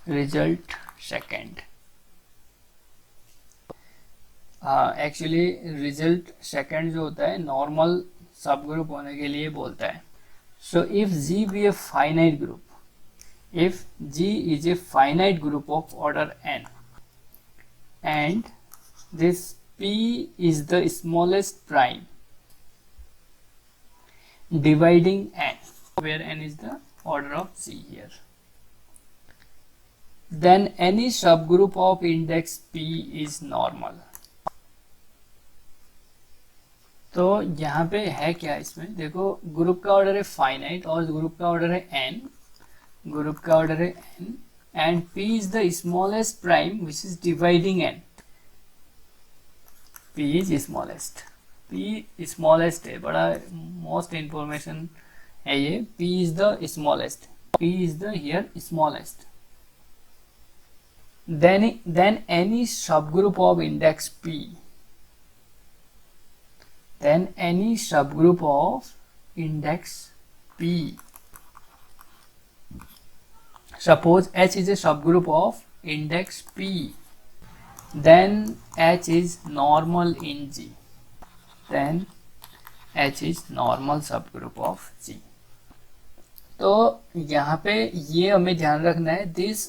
Result second. Actually result second जो होता है नॉर्मल सब ग्रुप होने के लिए बोलता है। So if G be a finite group, if G is a finite group of order n and this P is the smallest prime dividing n, where n is the order of G here, then any subgroup of index P is normal। तो यहाँ पे है क्या, इसमें देखो group का order है finite और ग्रुप का ऑर्डर है n, ग्रुप का ऑर्डर है n and p is the smallest prime which is dividing n। p is smallest, p smallest है, बड़ा मोस्ट इंफॉर्मेशन है ये। p is the smallest, p is the here smallest. then any subgroup of index p, then any subgroup of index p, suppose H is a subgroup of index P, then H is normal in G, then H is normal subgroup of G। तो यहाँ पे ये हमें ध्यान रखना है, this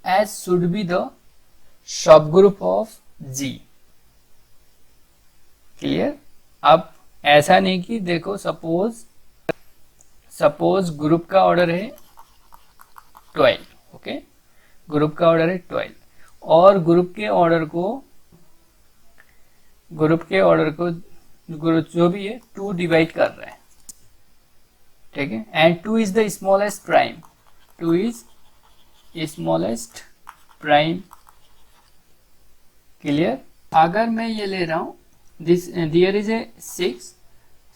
H should be the subgroup of G। Clear? अब ऐसा नहीं कि देखो सपोज ग्रुप का ऑर्डर है 12, ओके, ग्रुप का ऑर्डर है 12 और ग्रुप के ऑर्डर को ग्रुप जो भी है 2 डिवाइड कर रहा है, ठीक है, and 2 is the smallest prime, 2 is smallest prime. Clear? अगर मैं ये ले रहा हूं this, there is a 6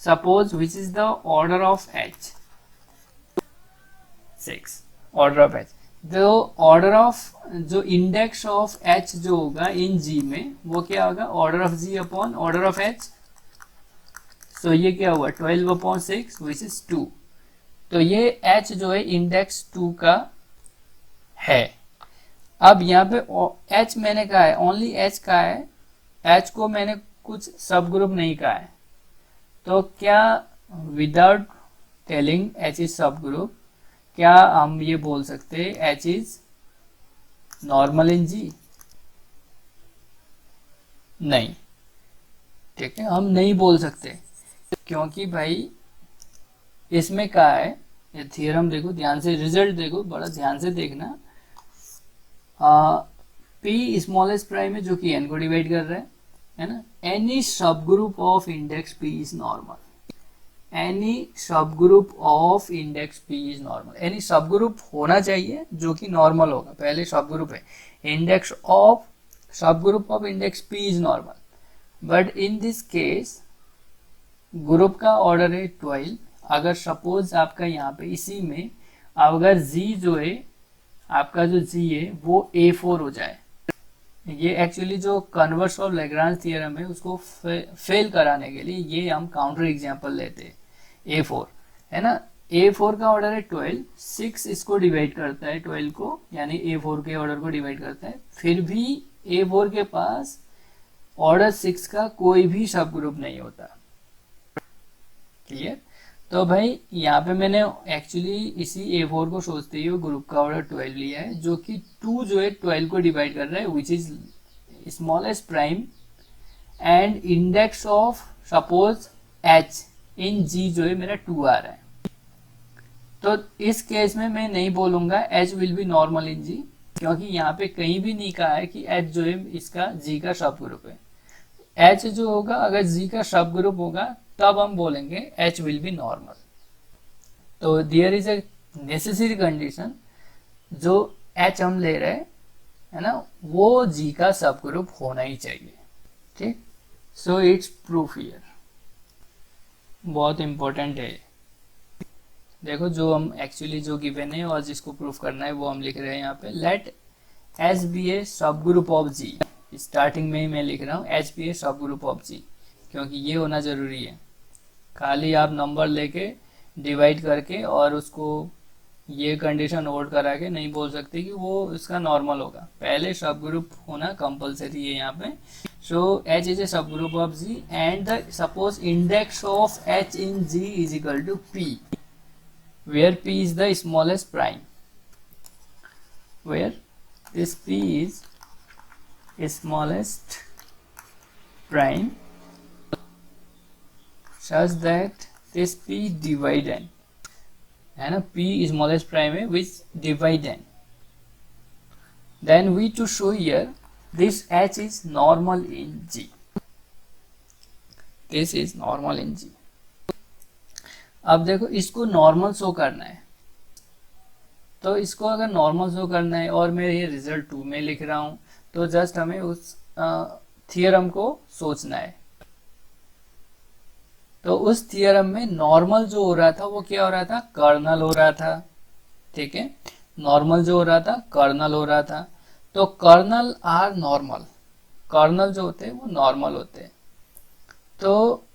suppose which is the order of H, 6 order of H, जो ऑर्डर ऑफ जो इंडेक्स ऑफ H जो होगा इन G में वो क्या होगा, order of G upon order of H। So ये क्या हुआ 12/6 विच इज 2। तो ये H जो है इंडेक्स 2 का है। अब यहाँ पे H मैंने कहा है, ओनली H का है, H को मैंने कुछ सब ग्रुप नहीं कहा है। तो क्या विदाउट टेलिंग H इज सब ग्रुप, क्या हम ये बोल सकते हैं H is normal in G? नहीं, ठीक है, हम नहीं बोल सकते, क्योंकि भाई इसमें क्या है, ये थ्योरम देखो ध्यान से, रिजल्ट देखो बड़ा ध्यान से देखना। P स्मॉलेस्ट प्राइम है जो कि n को डिवाइड कर रहा है ना। Any sub group of index P is normal, any sub group of index P is normal. Any sub group होना चाहिए जो कि नॉर्मल होगा, पहले सब ग्रुप है, इंडेक्स ऑफ सब group of index P is normal. But in this case group का ऑर्डर है 12। अगर सपोज आपका यहाँ पे इसी में अगर G जो है आपका जो G है वो A4 हो जाए, ये एक्चुअली जो कन्वर्स ऑफ लैग्रांज थ्योरम है उसको फेल कराने के लिए ये हम काउंटर एग्जांपल लेते हैं। A4 है ना, A4 का ऑर्डर है 12, 6 इसको डिवाइड करता है 12 को, यानी A4 के ऑर्डर को डिवाइड करता है, फिर भी A4 के पास ऑर्डर 6 का कोई भी सब ग्रुप नहीं होता। क्लियर? तो भाई यहाँ पे मैंने एक्चुअली इसी A4 को सोचते हुए ग्रुप का ऑर्डर 12 लिया है, जो कि 2 जो है 12 को डिवाइड कर रहा है, which is smallest prime and index of suppose H in G जो है मेरा 2 आ रहा है। तो इस केस में मैं नहीं बोलूंगा H will be normal in G, क्योंकि यहाँ पे कहीं भी नहीं कहा है कि H जो है इसका G का सब ग्रुप है। H जो होगा अगर G का सब ग्रुप होगा तब हम बोलेंगे H विल बी नॉर्मल। तो there is a necessary condition, जो H हम ले रहे हैं है ना वो G का सब ग्रुप होना ही चाहिए। ठीक, सो इट्स प्रूफ हियर, बहुत इंपॉर्टेंट है। देखो जो हम एक्चुअली जो गिवन है और जिसको प्रूफ करना है वो हम लिख रहे हैं यहाँ पे, late H be a sub group of G। Starting में ही मैं लिख रहा हूँ H be a sub group of G, क्योंकि ये होना जरूरी है। खाली आप नंबर लेके डिवाइड करके और उसको ये कंडीशन होल्ड करा के नहीं बोल सकते कि वो इसका नॉर्मल होगा, पहले सब ग्रुप होना कंपलसरी है यहाँ पे. सो H is a sub group of G and the suppose index of H in G is equal to P, where P is the smallest prime, where this P is smallest prime such that this P divide n, है ना, P smallest prime है which divide n. Then we to show here this H is normal in G. This is normal in G. अब देखो इसको normal show करना है, तो इसको अगर नॉर्मल शो करना है और मैं ये रिजल्ट 2 में लिख रहा हूँ, तो जस्ट हमें उस थियरम को सोचना है. तो उस थियरम में नॉर्मल जो हो रहा था वो क्या हो रहा था, कर्नल हो रहा था. ठीक है, नॉर्मल जो हो रहा था कर्नल हो रहा था. तो कर्नल आर नॉर्मल, कर्नल जो होते हैं वो नॉर्मल होते हैं. तो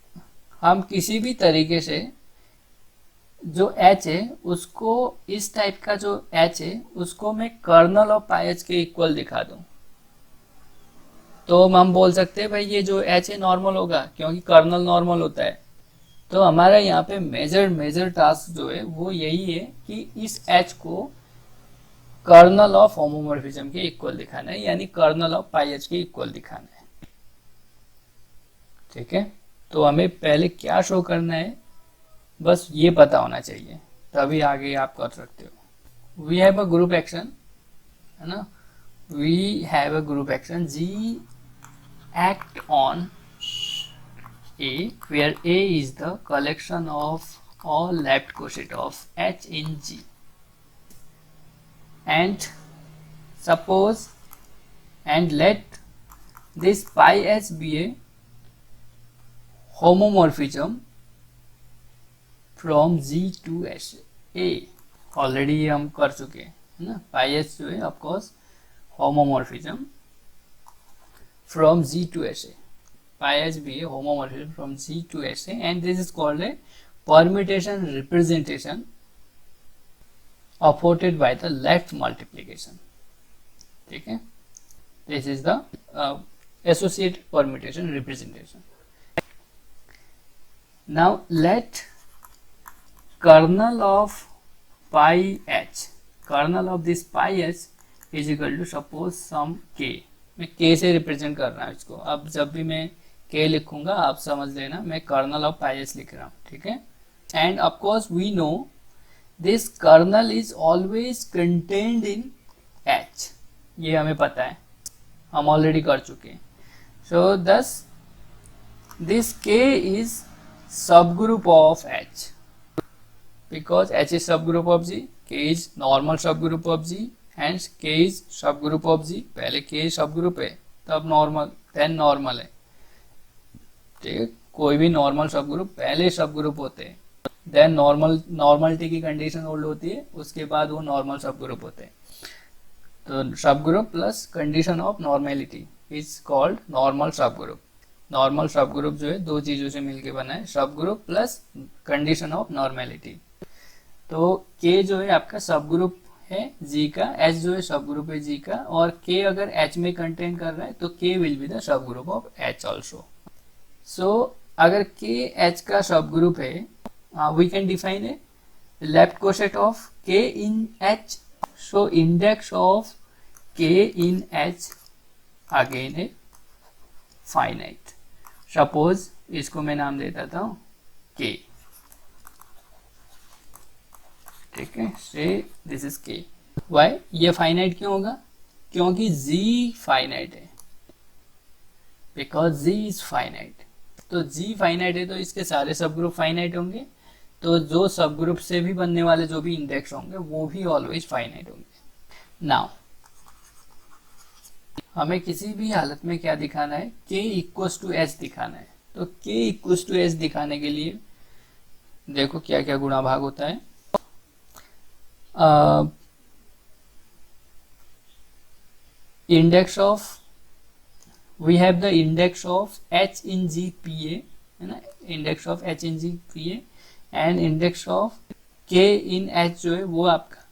हम किसी भी तरीके से जो H है उसको, इस टाइप का जो H है उसको मैं कर्नल ऑफ पाई H के इक्वल दिखा दूं, तो हम बोल सकते हैं भाई ये जो H है नॉर्मल होगा क्योंकि कर्नल नॉर्मल होता है. तो हमारा यहाँ पे मेजर टास्क जो है वो यही है कि इस H को कर्नल ऑफ होमोमॉर्फिज्म के इक्वल दिखाना है, यानी कर्नल ऑफ पाई H के इक्वल दिखाना है. ठीक है, तो हमें पहले क्या शो करना है बस ये पता होना चाहिए, तभी आगे आप कर सकते हो. We have a group action, है ना, we have a group action G act on A, where A is the collection of all left coset of H in G, and suppose and let this pi H be a homomorphism from G to A. Already हम कर चुके हैं, है ना. पाई H जो है of course homomorphism from G to SA. Pi H be a homomorphism from G to SA, and this is called a permutation representation afforded by the left multiplication. ठीक है, this is the associated permutation representation. Now let kernel of pi H, kernel of this pi H is equal to suppose some k. मैं k से represent कर रहा हूँ इसको. अब जब भी मैं k लिखूंगा आप समझ लेना मैं कर्नल ऑफ पाई H लिख रहा हूँ. ठीक है, and of course we know this kernel is always contained in H. ये हमें पता है, हम ऑलरेडी कर चुके हैं. सो दस this k is subgroup of H because H is subgroup of G, K is normal subgroup of G, hence K is subgroup of G. पहले K subgroup है तब नॉर्मल, देन नॉर्मल है. ठीक है, कोई भी नॉर्मल सबग्रुप पहले subgroup होते हैं, देन नॉर्मलिटी की कंडीशन होल्ड होती है, उसके बाद वो नॉर्मल सबग्रुप होते हैं. तो subgroup plus condition of normality is called normal subgroup. Normal subgroup जो है दो चीजों से मिलके बना है, subgroup plus condition of normality. तो K जो है आपका सबग्रुप है G का, H जो है सबग्रुप है G का, और K अगर H में कंटेन कर रहा है तो K will be the subgroup of H also. So अगर K H का सबग्रुप है, we can define a left coset of K in H. So index of K in H again है finite. Suppose इसको मैं नाम दे देता हूं K. ठीक है, से दिस इज K. वाई ये फाइनाइट क्यों होगा, क्योंकि G फाइनाइट है, बिकॉज G इज फाइनाइट. तो G फाइनाइट है तो इसके सारे सब ग्रुप फाइनाइट होंगे, तो जो सब ग्रुप से भी बनने वाले जो भी इंडेक्स होंगे वो भी ऑलवेज फाइनाइट होंगे. नाउ हमें किसी भी हालत में क्या दिखाना है, K इक्वल्स टू H दिखाना है. तो K इक्वल्स टू H दिखाने के लिए देखो क्या क्या गुणा भाग होता है. Index of, we have the index of H in G PA, है ना, index of H in G PA, and index of K in H जो है वो आपका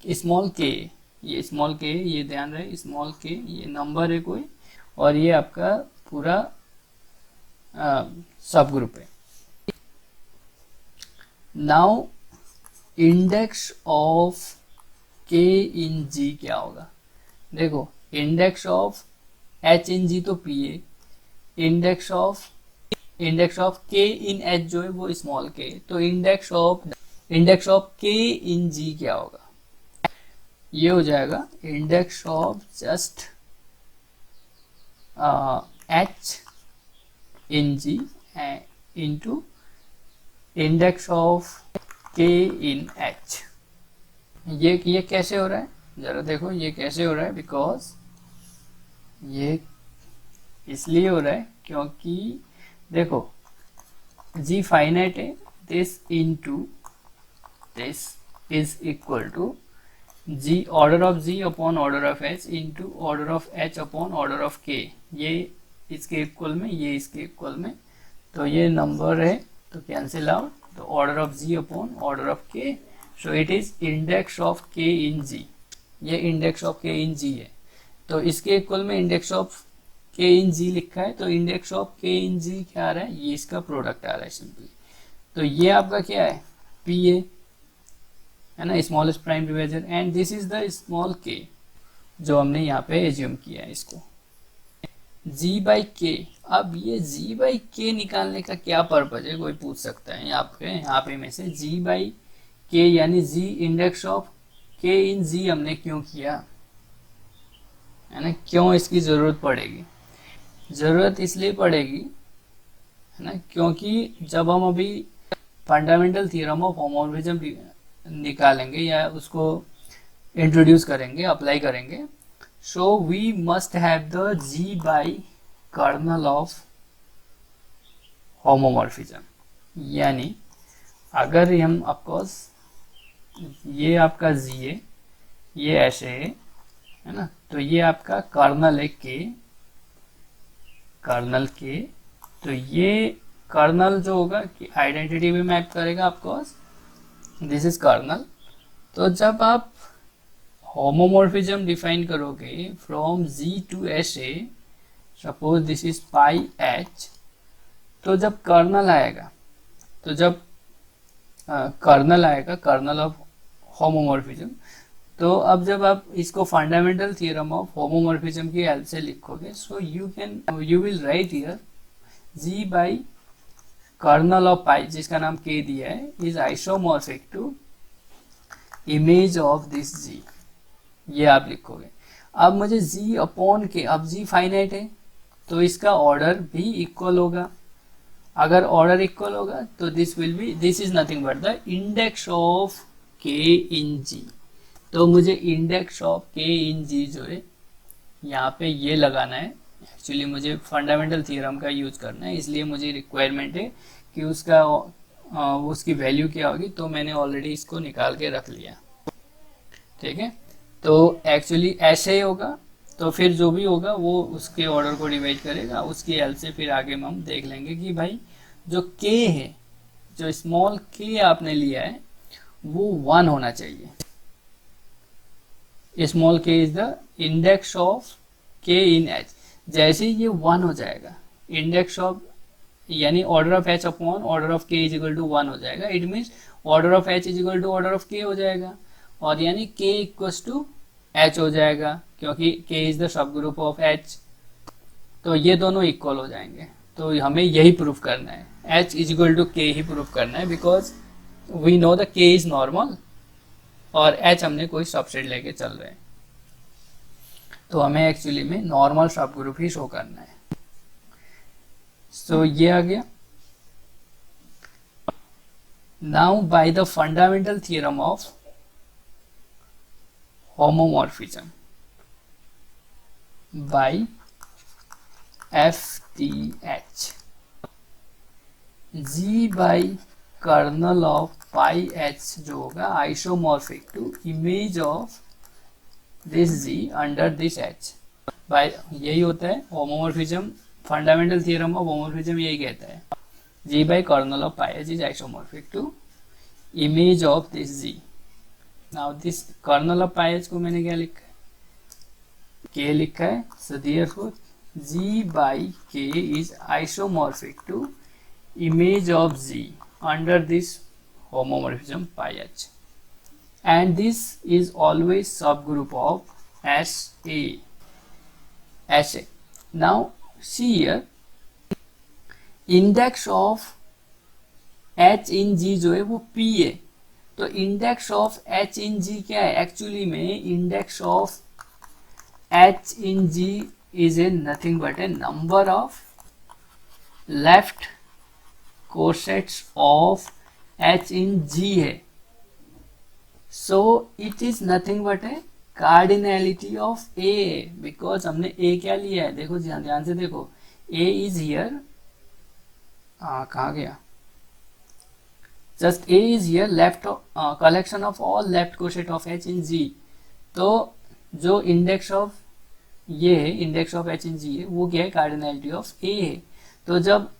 स्मॉल के, ये स्मॉल के, ये ध्यान रहे स्मॉल के, ये नंबर है कोई, और ये आपका पूरा सब ग्रुप है। Now index of K in जी क्या होगा? देखो इंडेक्स ऑफ एच इन जी तो पी है, index of K in H जो है वो स्मॉल के, तो इंडेक्स ऑफ के इन जी क्या होगा? ये हो जाएगा index of just H in G into index of K in H. ये कैसे हो रहा है जरा देखो, ये कैसे हो रहा है? बिकॉज ये इसलिए हो रहा है क्योंकि देखो जी फाइनाइट है, this into this is equal to G order of G upon order of H into order of H upon order of K. ये इसके इक्वल में, ये इसके इक्वल में, तो ये नंबर है तो कैंसिल आउट, तो order of G upon order of K, so it is index of K in जी। ये इंडेक्स ऑफ के इन जी है, तो इसके इक्वल में इंडेक्स ऑफ के इन जी लिखा है, तो इंडेक्स ऑफ के इन जी क्या आ रहा है? ये इसका प्रोडक्ट आ रहा है सिंपली। तो ये आपका क्या है? पी है ना, smallest prime divisor, and this is the small के जो हमने यहाँ पे एज्यूम किया है इसको। जी बाई के, अब ये जी बाई के निकालने का क्या पर्पज है कोई पूछ सकता है यहाँ पे में से। जी बाई के यानी जी इंडेक्स ऑफ के इन जी हमने क्यों किया है ना, क्यों इसकी जरूरत पड़ेगी? जरूरत इसलिए पड़ेगी है ना क्योंकि जब हम अभी फंडामेंटल थ्योरम ऑफ होमोमॉर्फिज्म निकालेंगे या उसको इंट्रोड्यूस करेंगे, अप्लाई करेंगे, so we must have the G by kernel of homomorphism. यानी अगर हम ऑफकोर्स ये आपका जी है, ये ऐसे है ना, तो ये आपका कर्नल है के, कर्नल के, तो ये कर्नल जो होगा कि आइडेंटिटी भी मैप करेगा ऑफकोर्स, दिस इज कर्नल। तो जब आप होमोमॉर्फिज्म डिफाइन करोगे from G to S A, suppose this is pi H, तो जब कर्नल आएगा, तो जब कर्नल आएगा, कर्नल ऑफ होमोमॉर्फिज्म, तो अब जब आप इसको फंडामेंटल थ्योरम ऑफ होमोमॉर्फिज्म की हेल्प से लिखोगे, so you will write here G by kernel of pi, जिसका नाम के दिया है, is isomorphic to image of this G, ये आप लिखोगे। अब मुझे जी अपॉन के, अब जी फाइनाइट है तो इसका ऑर्डर भी इक्वल होगा, अगर ऑर्डर इक्वल होगा तो this will be, this is nothing but the index of K in जी। तो मुझे इंडेक्स ऑफ के इन जी जो है यहाँ पे ये लगाना है, एक्चुअली मुझे फंडामेंटल थ्योरम का यूज करना है, इसलिए मुझे रिक्वायरमेंट है कि उसका उसकी वैल्यू क्या होगी, तो मैंने ऑलरेडी इसको निकाल के रख लिया, ठीक है। तो एक्चुअली ऐसे ही होगा, तो फिर जो भी होगा वो उसके ऑर्डर को डिवाइड करेगा, उसकी हेल्प से फिर आगे में हम देख लेंगे कि भाई जो के है, जो स्मॉल के आपने लिया है वो 1 होना चाहिए। स्मॉल के is the index of K in H, जैसे ये 1 हो जाएगा, इंडेक्स ऑफ यानी order of H upon order of K is equal to 1 हो जाएगा, it means order of H is equal to order of K हो जाएगा, और यानी के इक्वल्स टू एच हो जाएगा, क्योंकि के इज द सब ग्रुप ऑफ एच, तो ये दोनों इक्वल हो जाएंगे। तो हमें यही प्रूफ करना है, एच इज इक्वल टू के ही प्रूफ करना है, बिकॉज वी नो द के इज नॉर्मल और एच हमने कोई सबसेट लेके चल रहे हैं, तो हमें एक्चुअली में नॉर्मल सब ग्रुप ही शो करना है। सो ये आ गया। Now by the fundamental theorem of homomorphism by FTH, G by kernel of pi h जो होगा isomorphic to image of this G under this H, by यही होता है homomorphism, fundamental theorem of homomorphism यही कहता है, G by kernel of pi h is isomorphic to image of this G, now this kernel of pi H को मैंने क्या लिखा है, के लिखा है, so therefore g by k is isomorphic to image of z under this homomorphism pi h, and this is always subgroup of SA. Now see here, index of h in g जो है वो p है, तो index of h in g क्या है, actually में index of h in g is a nothing but a number of left corsets of h in g है, so it is nothing but a cardinality of a, because हमने a क्या लिया है, देखो ध्यान से देखो, a is here, कहाँ गया, just a is here left collection of all left coset of h in g, तो जो इंडेक्स ऑफ ये है, इंडेक्स ऑफ एच इन जी है, वो क्या है, कार्डिनलिटी ऑफ ए है, तो जब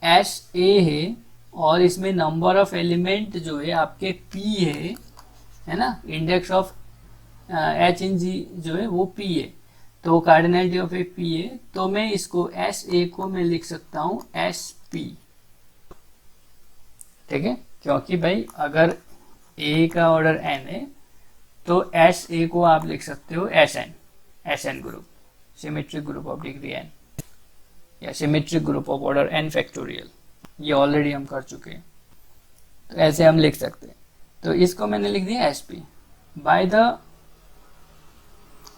एस ए है और इसमें नंबर ऑफ एलिमेंट जो है आपके पी है ना, इंडेक्स ऑफ एच इन जी जो है वो पी है, तो कार्डिनलिटी ऑफ ए पी है, तो मैं इसको एस ए को मैं लिख सकता हूँ एस पी, ठीक है, क्योंकि भाई अगर ए का ऑर्डर एन है तो एस ए को आप लिख सकते हो S n group, symmetric group of degree n या symmetric group of order n factorial, ये ऑलरेडी हम कर चुके हैं, तो ऐसे हम लिख सकते हैं, तो इसको मैंने लिख दिया S P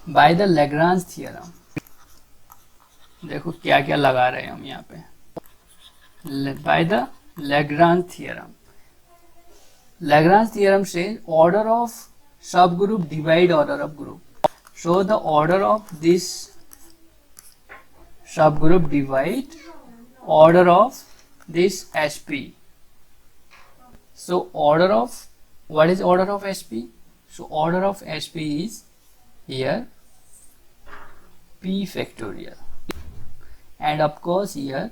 by the Lagrange theorem. देखो क्या क्या लगा रहे हैं हम यहाँ पे, बाय द लैग्रांज थियरम से ऑर्डर ऑफ सब group divide order of group, so the order of this subgroup divide order of this SP. So order of, what is order of SP? So order of SP is here p factorial, and of course here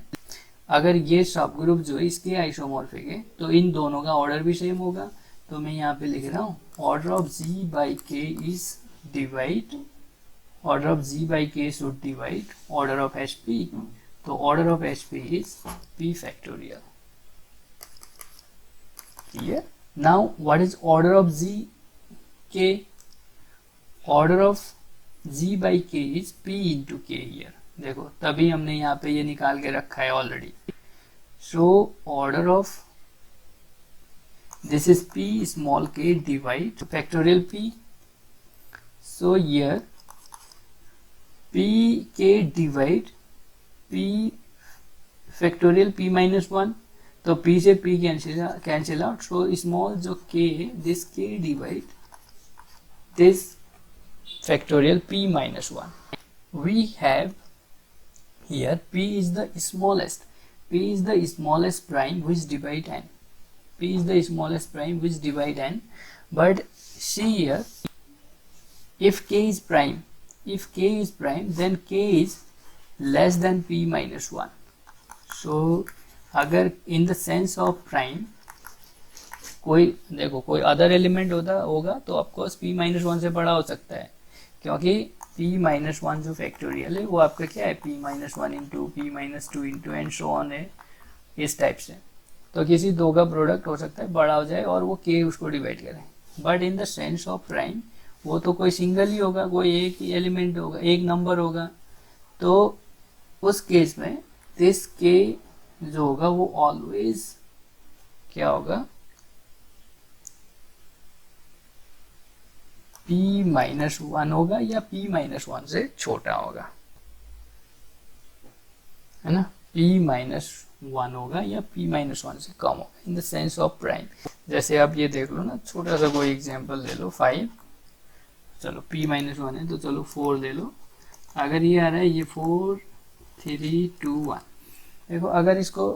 अगर ये सब group जो है इसके isomorphic है तो इन दोनों का ऑर्डर भी सेम होगा, तो मैं यहाँ पे लिख रहा हूँ order of g by k is divide, order of g by k should divide order of sp, तो order of sp is p factorial. Clear? Now what is order of g k? Order of g by k is p into k here, देखो तभी हमने यहाँ पे ये निकाल के रखा है already, so order of this is p small k divide factorial p, so here p k divide p factorial p minus 1, तो p से p cancel out, so small जो k है this k divide this factorial p minus 1, we have here p is the smallest prime which divide n, p is the smallest prime which divide n, but see here if k is prime then k is less than p minus 1, so अगर in the sense of prime कोई देखो कोई other element होगा तो of course p minus 1 से बड़ा हो सकता है, क्योंकि p माइनस 1 जो फैक्टोरियल है वो आपका क्या है, p minus 1 into p minus 2 into and so on है, इस टाइप से, तो किसी दो का प्रोडक्ट हो सकता है बड़ा हो जाए और वो k उसको डिवाइड करे, but in the sense of prime वो तो कोई सिंगल ही होगा, कोई एक ही एलिमेंट होगा, एक नंबर होगा, तो उस केस में दिस k जो होगा वो ऑलवेज क्या होगा, p माइनस 1 होगा या p माइनस 1 से छोटा होगा, है ना, p माइनस 1 होगा या p माइनस 1 से कम होगा इन द सेंस ऑफ प्राइम। जैसे आप ये देख लो ना, छोटा सा कोई एग्जांपल ले लो 5, चलो p माइनस 1 है तो चलो 4 ले लो, अगर ये आ रहा है ये 4 3 2 1, देखो अगर इसको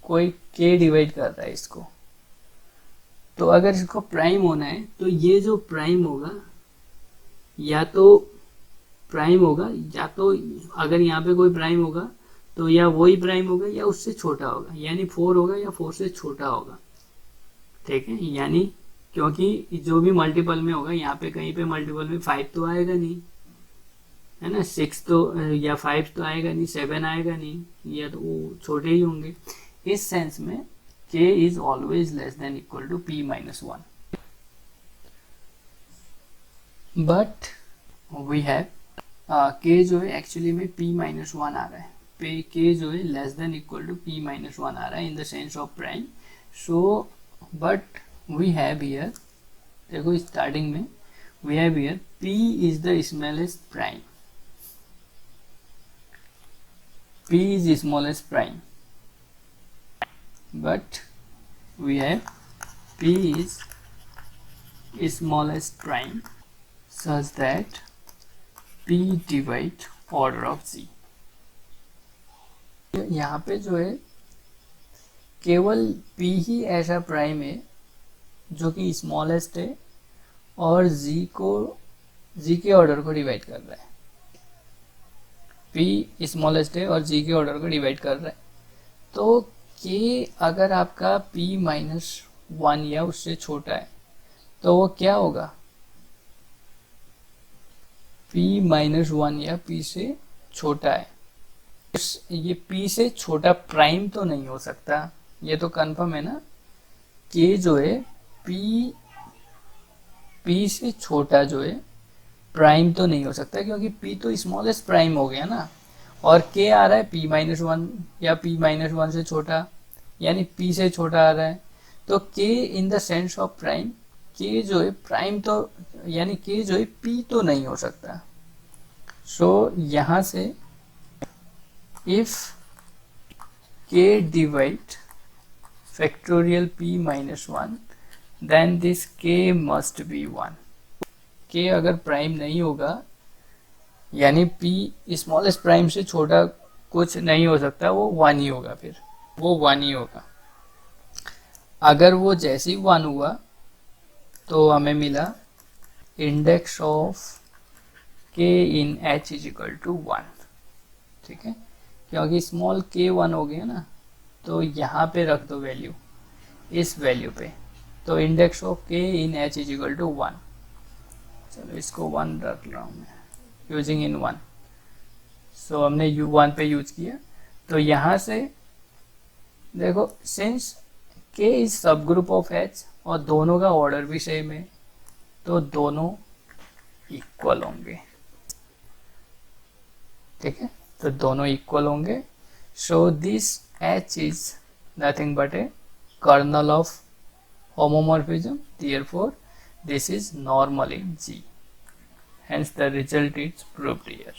कोई k डिवाइड कर रहा है इसको, तो अगर इसको प्राइम होना है तो ये जो प्राइम होगा या तो प्राइम होगा, या तो अगर यहाँ पे कोई प्राइम होगा तो या वही प्राइम होगा या उससे छोटा होगा, यानी 4 होगा या 4 से छोटा होगा, ठीक है, यानी क्योंकि जो भी मल्टीपल में होगा यहाँ पे कहीं पे मल्टीपल में 5 तो आएगा नहीं, है ना, 6 तो या 5 तो आएगा नहीं, 7 आएगा नहीं, या तो वो छोटे ही होंगे। इस सेंस में k is always less than equal to p minus 1, but we have k जो है एक्चुअली में p माइनस 1 आ रहा है, k जो है less than equal to p minus 1 आ रहा है in the sense of prime. So but we have here, देखो स्टार्टिंग में we have here p is the smallest prime, p is the smallest prime, but we have p is smallest prime such that p divide order of g। यहाँ पे जो है केवल p ही ऐसा prime है जो कि स्मॉलेस्ट है और g के ऑर्डर को डिवाइड कर रहा है। p स्मॉलेस्ट है और g के ऑर्डर को डिवाइड कर रहा है, तो k अगर आपका p माइनस 1 या उससे छोटा है तो वो क्या होगा, p माइनस 1 या p से छोटा है। ये p से छोटा प्राइम तो नहीं हो सकता, ये तो कंफर्म है ना। k जो है p से छोटा जो है प्राइम तो नहीं हो सकता, क्योंकि p तो स्मॉलेस्ट प्राइम हो गया ना, और k आ रहा है p माइनस 1 या p माइनस 1 से छोटा, यानी p से छोटा आ रहा है। तो k in the sense of prime, k जो है प्राइम तो यानी k जो है p तो नहीं हो सकता। सो यहाँ से if k divide factorial p minus 1 then this k must be 1। k अगर प्राइम नहीं होगा यानी p स्मॉलेस्ट प्राइम से छोटा कुछ नहीं हो सकता, वो 1 ही होगा, फिर वो 1 ही होगा। अगर वो जैसे ही 1 हुआ तो हमें मिला index of k in h is equal to 1, ठीक है, क्योंकि स्मॉल k 1 हो गया ना, तो यहाँ पे रख दो वैल्यू, इस वैल्यू पे, तो index of k in h is equal to 1। चलो इसको 1 रख रहा हूँ मैं, यूजिंग इन 1। सो हमने 1 पे यूज किया, तो यहाँ से देखो सिंस k इज सब ग्रुप ऑफ h और दोनों का ऑर्डर भी सेम है, तो दोनों इक्वल होंगे, ठीक है, तो दोनों इक्वल होंगे। So this h is nothing but a kernel of homomorphism, therefore this is normal in G, hence the result is proved here।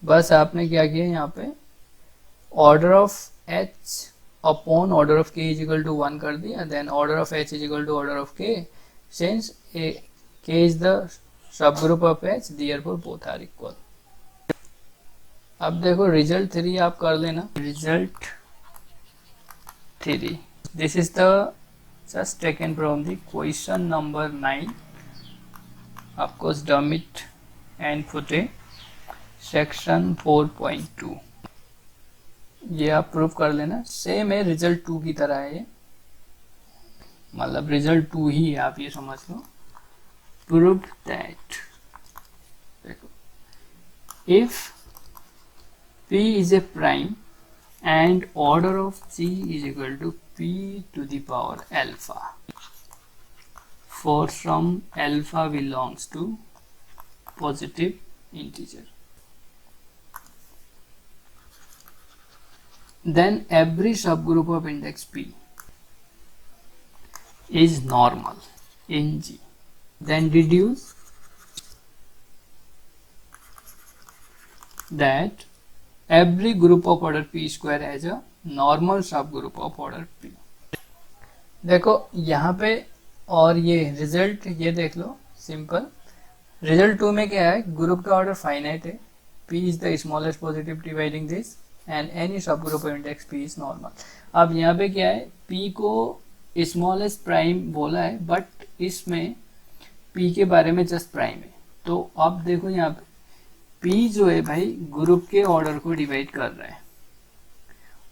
बस आपने क्या किया यहाँ पे, order of h upon order of k is equal to 1 कर दिया, then order of h is equal to order of k, since k is the सब group of h, therefore both are equal। अब देखो result 3 आप कर लेना, result 3, this is the just taken from the question number 9, of course Damit and Foote, section 4.2। ये आप prove कर लेना, सेम है रिजल्ट 2 की तरह है, मतलब रिजल्ट 2 ही है, आप ये समझ लो। प्रूव दैट, देखो if p is a prime and order of g is equal to p to the power alpha for some alpha belongs to positive integer, then every subgroup of index p is normal in G, then deduce that every group of order p square has a normal subgroup of order p। देखो यहाँ पे और ये result ये देख लो, simple. Result 2 में क्या है, ग्रुप का ऑर्डर फाइनाइट है, p is the smallest positive dividing this and any sub group of index p is normal. अब यहाँ पे क्या है, p को स्मॉलेस्ट प्राइम बोला है, बट इसमें p के बारे में जस्ट प्राइम है। तो अब देखो यहाँ पे p जो है भाई ग्रुप के ऑर्डर को डिवाइड कर रहा है,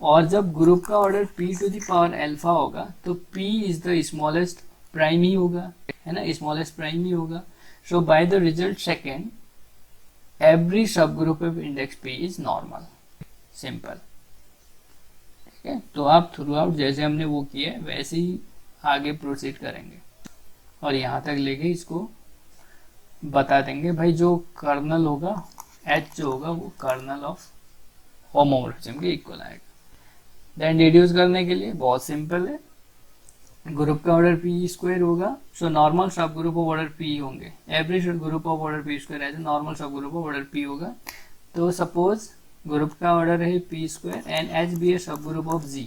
और जब ग्रुप का order p to the power alpha होगा तो p is the smallest prime ही होगा, है ना, स्मॉलेस्ट प्राइम ही होगा. So by the result second every sub group of index p is normal. Simple. ठीक है, तो आप थ्रू आउट जैसे हमने वो किया वैसे ही आगे प्रोसीड करेंगे और यहाँ तक लेके इसको बता देंगे भाई जो कर्नल होगा h जो होगा वो कर्नल ऑफ होमोमॉर्फिज्म के इक्वल आएगा. देन डिड्यूस करने के लिए बहुत सिंपल है, ग्रुप का ऑर्डर p स्क्वायर होगा. So normal sub group of order p होंगे. Every group of order p square as normal sub group of order p होगा. तो सपोज ग्रुप का ऑर्डर है p square and h be a sub group of g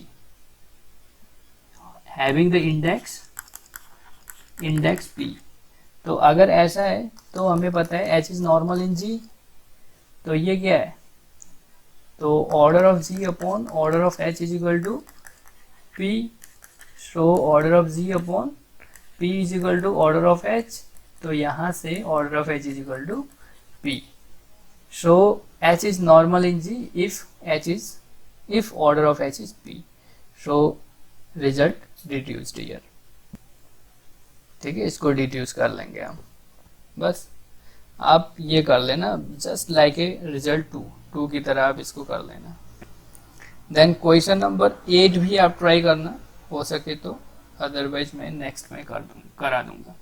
having the index p. तो अगर ऐसा है तो हमें पता है h is normal in g. तो ये क्या है, तो order of g upon order of h is equal to p. So order of g अपॉन p is equal to order of h. तो यहाँ से order of h is equal to p. So h is normal in g if order of h is p. So result deduced here. ठीक है, इसको deduce कर लेंगे हम. बस आप ये कर लेना जस्ट लाइक ए रिजल्ट 2 की तरह आप इसको कर लेना. देन क्वेश्चन नंबर 8 भी आप ट्राई करना हो सके तो, अदरवाइज मैं नेक्स्ट में करा दूंगा.